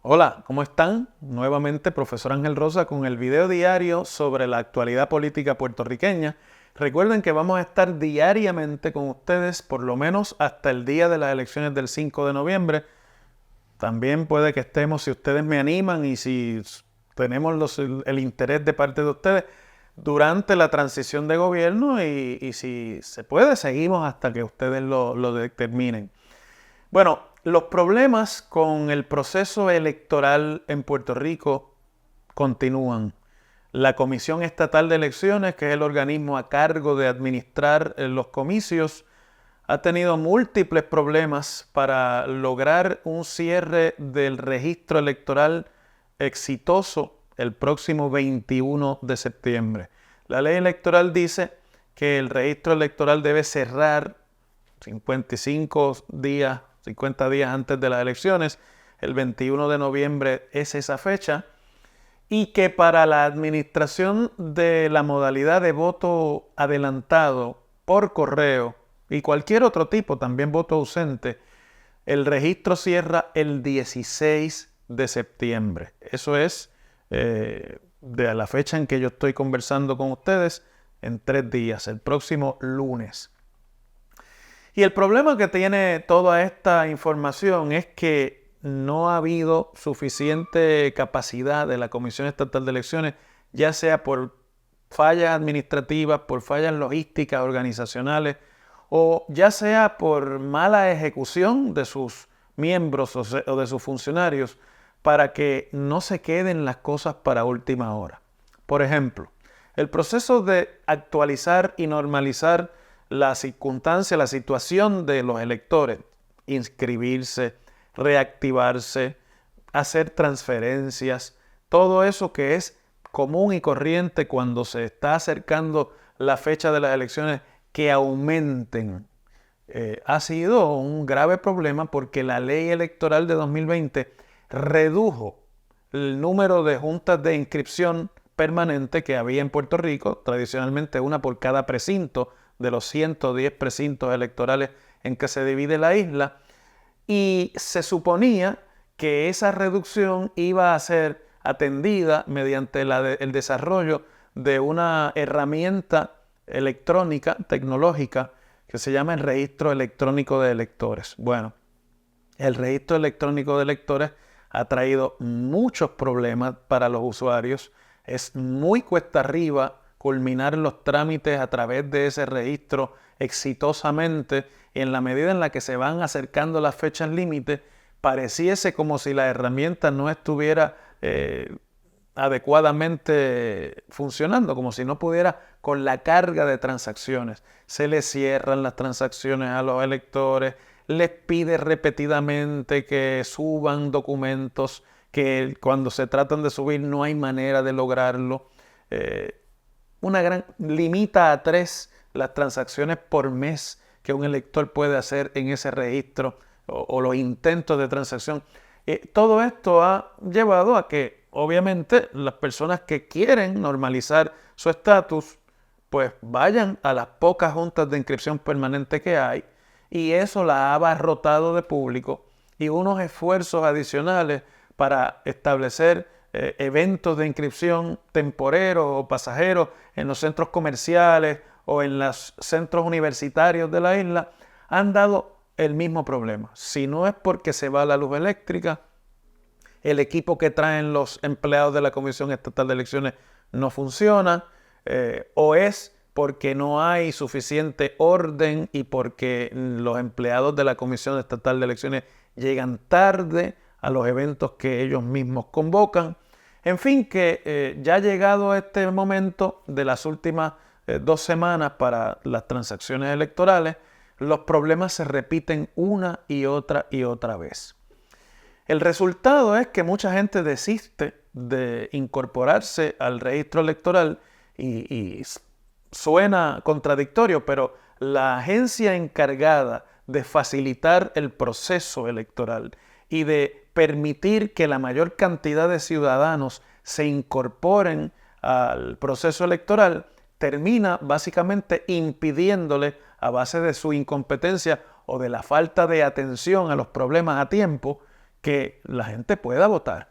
Hola, ¿cómo están? Nuevamente, profesor Ángel Rosa con el video diario sobre la actualidad política puertorriqueña. Recuerden que vamos a estar diariamente con ustedes por lo menos hasta el día de las elecciones del 5 de noviembre. También puede que estemos, si ustedes me animan y si tenemos el interés de parte de ustedes, durante la transición de gobierno y si se puede, seguimos hasta que ustedes lo determinen. Bueno, los problemas con el proceso electoral en Puerto Rico continúan. La Comisión Estatal de Elecciones, que es el organismo a cargo de administrar los comicios, ha tenido múltiples problemas para lograr un cierre del registro electoral exitoso el próximo 21 de septiembre. La ley electoral dice que el registro electoral debe cerrar 50 días antes de las elecciones. El 21 de noviembre es esa fecha. Y que para la administración de la modalidad de voto adelantado por correo y cualquier otro tipo, también voto ausente, el registro cierra el 16 de septiembre. Eso es de la fecha en que yo estoy conversando con ustedes, en 3 días, el próximo lunes. Y el problema que tiene toda esta información es que no ha habido suficiente capacidad de la Comisión Estatal de Elecciones, ya sea por fallas administrativas, por fallas logísticas, organizacionales, o ya sea por mala ejecución de sus miembros o de sus funcionarios, para que no se queden las cosas para última hora. Por ejemplo, el proceso de actualizar y normalizar la circunstancia, la situación de los electores, inscribirse, reactivarse, hacer transferencias, todo eso que es común y corriente cuando se está acercando la fecha de las elecciones, que aumenten. Ha sido un grave problema porque la ley electoral de 2020 redujo el número de juntas de inscripción permanente que había en Puerto Rico, tradicionalmente una por cada precinto de los 110 precintos electorales en que se divide la isla, y se suponía que esa reducción iba a ser atendida mediante el desarrollo de una herramienta electrónica, tecnológica, que se llama el Registro Electrónico de Electores. Bueno, el Registro Electrónico de Electores ha traído muchos problemas para los usuarios. Es muy cuesta arriba culminar los trámites a través de ese registro exitosamente, y en la medida en la que se van acercando las fechas límite, pareciese como si la herramienta no estuviera adecuadamente funcionando, como si no pudiera con la carga de transacciones. Se les cierran las transacciones a los electores, les pide repetidamente que suban documentos, que cuando se tratan de subir no hay manera de lograrlo. Limita a 3 las transacciones por mes que un elector puede hacer en ese registro o los intentos de transacción. Todo esto ha llevado a que, obviamente, las personas que quieren normalizar su estatus, pues vayan a las pocas juntas de inscripción permanente que hay, y eso la ha abarrotado de público y unos esfuerzos adicionales para establecer eventos de inscripción temporeros o pasajeros en los centros comerciales o en los centros universitarios de la isla han dado el mismo problema. Si no es porque se va la luz eléctrica, el equipo que traen los empleados de la Comisión Estatal de Elecciones no funciona, o es porque no hay suficiente orden y porque los empleados de la Comisión Estatal de Elecciones llegan tarde a los eventos que ellos mismos convocan. En fin, que ya ha llegado este momento de las últimas 2 semanas para las transacciones electorales, los problemas se repiten una y otra vez. El resultado es que mucha gente desiste de incorporarse al registro electoral y suena contradictorio, pero la agencia encargada de facilitar el proceso electoral y de permitir que la mayor cantidad de ciudadanos se incorporen al proceso electoral termina básicamente impidiéndole, a base de su incompetencia o de la falta de atención a los problemas a tiempo, que la gente pueda votar,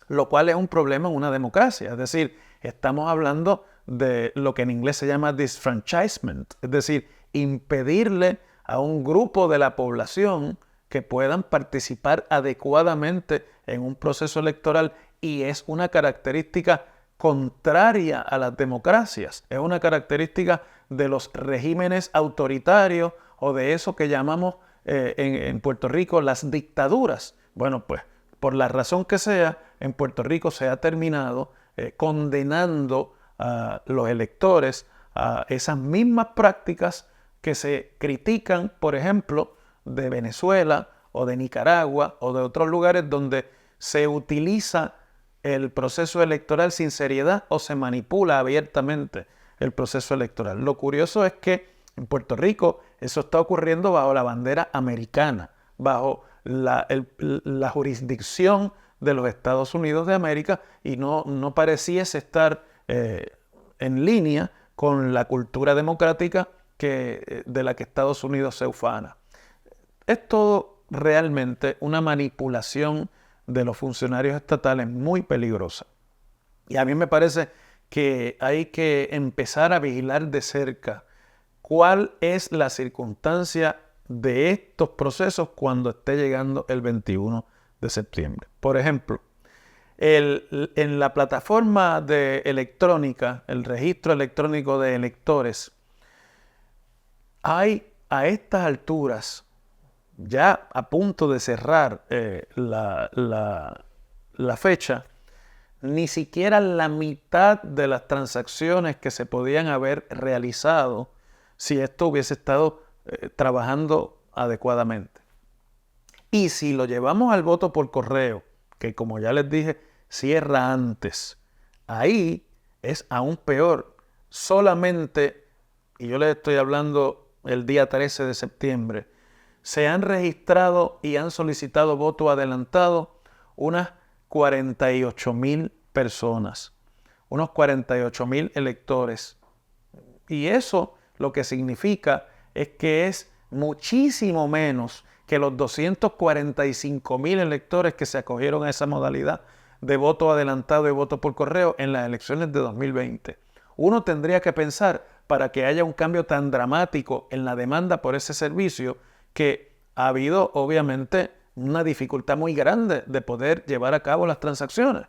lo cual es un problema en una democracia. Es decir, estamos hablando de lo que en inglés se llama disfranchisement, es decir, impedirle a un grupo de la población que puedan participar adecuadamente en un proceso electoral, y es una característica contraria a las democracias, es una característica de los regímenes autoritarios o de eso que llamamos en Puerto Rico las dictaduras. Bueno, pues por la razón que sea, en Puerto Rico se ha terminado condenando a los electores a esas mismas prácticas que se critican, por ejemplo, de Venezuela o de Nicaragua o de otros lugares donde se utiliza el proceso electoral sin seriedad o se manipula abiertamente el proceso electoral. Lo curioso es que en Puerto Rico eso está ocurriendo bajo la bandera americana, bajo la jurisdicción de los Estados Unidos de América, y no pareciese estar en línea con la cultura democrática de la que Estados Unidos se ufana. Es todo realmente una manipulación de los funcionarios estatales muy peligrosa. Y a mí me parece que hay que empezar a vigilar de cerca cuál es la circunstancia de estos procesos cuando esté llegando el 21 de septiembre. Por ejemplo, en la plataforma electrónica, el registro electrónico de electores, hay a estas alturas, ya a punto de cerrar la fecha, ni siquiera la mitad de las transacciones que se podían haber realizado si esto hubiese estado trabajando adecuadamente. Y si lo llevamos al voto por correo, que como ya les dije, cierra antes, ahí es aún peor. Solamente, y yo les estoy hablando el día 13 de septiembre, se han registrado y han solicitado voto adelantado unas 48,000 personas, unos 48,000 electores. Y eso lo que significa es que es muchísimo menos que los 245,000 electores que se acogieron a esa modalidad de voto adelantado y voto por correo en las elecciones de 2020. Uno tendría que pensar, para que haya un cambio tan dramático en la demanda por ese servicio, que ha habido obviamente una dificultad muy grande de poder llevar a cabo las transacciones.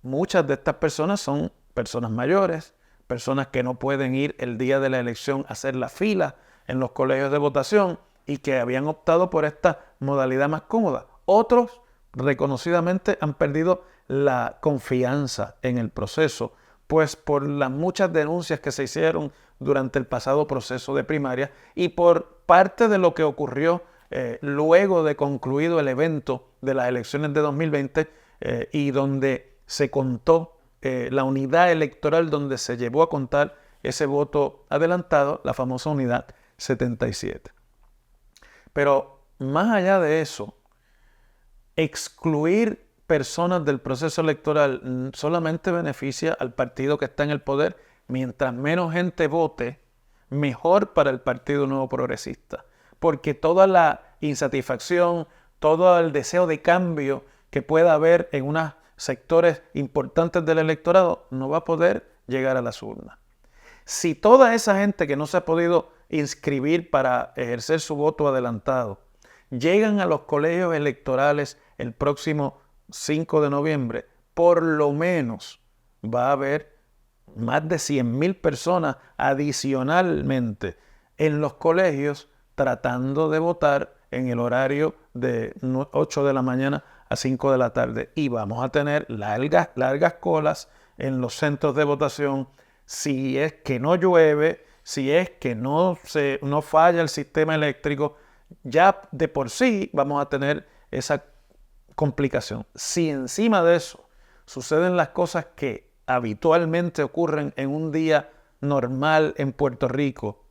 Muchas de estas personas son personas mayores, personas que no pueden ir el día de la elección a hacer la fila en los colegios de votación y que habían optado por esta modalidad más cómoda. Otros, reconocidamente, han perdido la confianza en el proceso, pues por las muchas denuncias que se hicieron durante el pasado proceso de primaria y por parte de lo que ocurrió luego de concluido el evento de las elecciones de 2020 y donde se contó la unidad electoral donde se llevó a contar ese voto adelantado, la famosa unidad 77. Pero más allá de eso, excluir personas del proceso electoral solamente beneficia al partido que está en el poder. Mientras menos gente vote, mejor para el Partido Nuevo Progresista, porque toda la insatisfacción, todo el deseo de cambio que pueda haber en unos sectores importantes del electorado no va a poder llegar a las urnas. Si toda esa gente que no se ha podido inscribir para ejercer su voto adelantado llegan a los colegios electorales el próximo 5 de noviembre, por lo menos va a haber más de 100,000 personas adicionalmente en los colegios tratando de votar en el horario de 8 de la mañana a 5 de la tarde. Y vamos a tener largas colas en los centros de votación si es que no llueve, si es que no falla el sistema eléctrico. Ya de por sí vamos a tener esa complicación. Si encima de eso suceden las cosas que habitualmente ocurren en un día normal en Puerto Rico,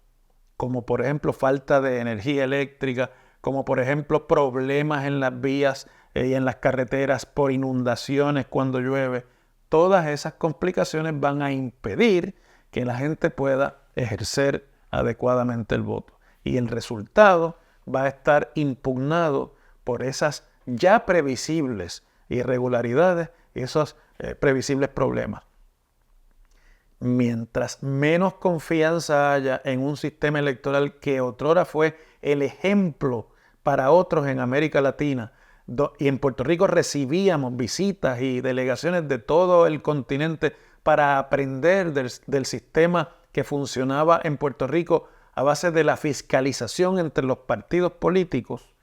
como por ejemplo falta de energía eléctrica, como por ejemplo problemas en las vías y en las carreteras por inundaciones cuando llueve, todas esas complicaciones van a impedir que la gente pueda ejercer adecuadamente el voto. Y el resultado va a estar impugnado por esas ya previsibles irregularidades y esos previsibles problemas. Mientras menos confianza haya en un sistema electoral que otrora fue el ejemplo para otros en América Latina, y en Puerto Rico recibíamos visitas y delegaciones de todo el continente para aprender del sistema que funcionaba en Puerto Rico a base de la fiscalización entre los partidos políticos,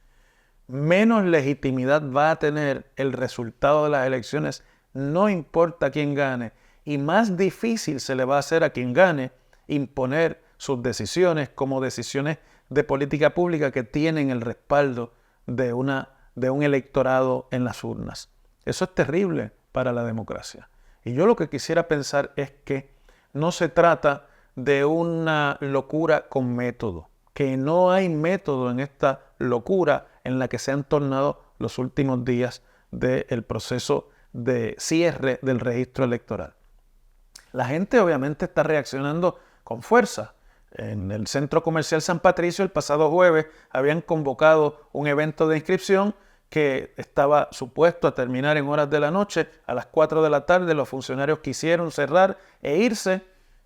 menos legitimidad va a tener el resultado de las elecciones, no importa quién gane, y más difícil se le va a hacer a quien gane imponer sus decisiones como decisiones de política pública que tienen el respaldo de un electorado en las urnas. Eso es terrible para la democracia. Y yo lo que quisiera pensar es que no se trata de una locura con método, que no hay método en esta locura en la que se han tornado los últimos días del proceso de cierre del registro electoral. La gente obviamente está reaccionando con fuerza. En el Centro Comercial San Patricio el pasado jueves habían convocado un evento de inscripción que estaba supuesto a terminar en horas de la noche. A las 4 de la tarde los funcionarios quisieron cerrar e irse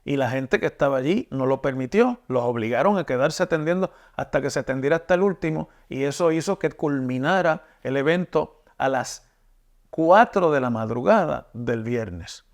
y la gente que estaba allí no lo permitió. Los obligaron a quedarse atendiendo hasta que se atendiera hasta el último y eso hizo que culminara el evento a las 4 de la madrugada del viernes.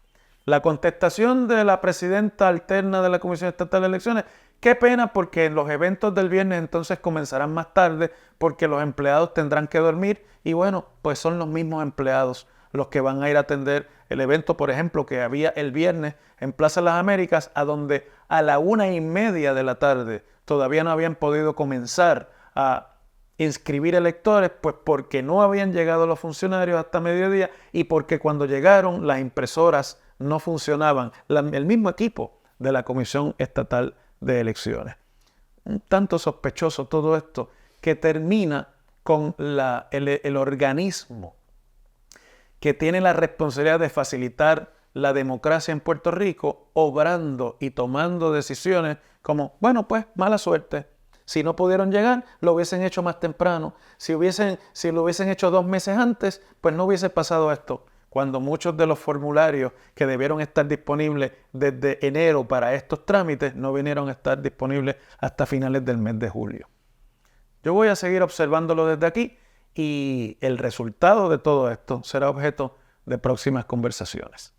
La contestación de la presidenta alterna de la Comisión Estatal de Elecciones: qué pena porque los eventos del viernes entonces comenzarán más tarde porque los empleados tendrán que dormir y bueno, pues son los mismos empleados los que van a ir a atender el evento, por ejemplo, que había el viernes en Plaza Las Américas, a donde a la 1:30 de la tarde todavía no habían podido comenzar a inscribir electores, pues porque no habían llegado los funcionarios hasta mediodía y porque cuando llegaron las impresoras no funcionaban, el mismo equipo de la Comisión Estatal de Elecciones. Un tanto sospechoso todo esto que termina con el organismo que tiene la responsabilidad de facilitar la democracia en Puerto Rico, obrando y tomando decisiones como, bueno, pues mala suerte. Si no pudieron llegar, lo hubiesen hecho más temprano. Si lo hubiesen hecho 2 meses antes, pues no hubiese pasado esto. Cuando muchos de los formularios que debieron estar disponibles desde enero para estos trámites no vinieron a estar disponibles hasta finales del mes de julio. Yo voy a seguir observándolo desde aquí y el resultado de todo esto será objeto de próximas conversaciones.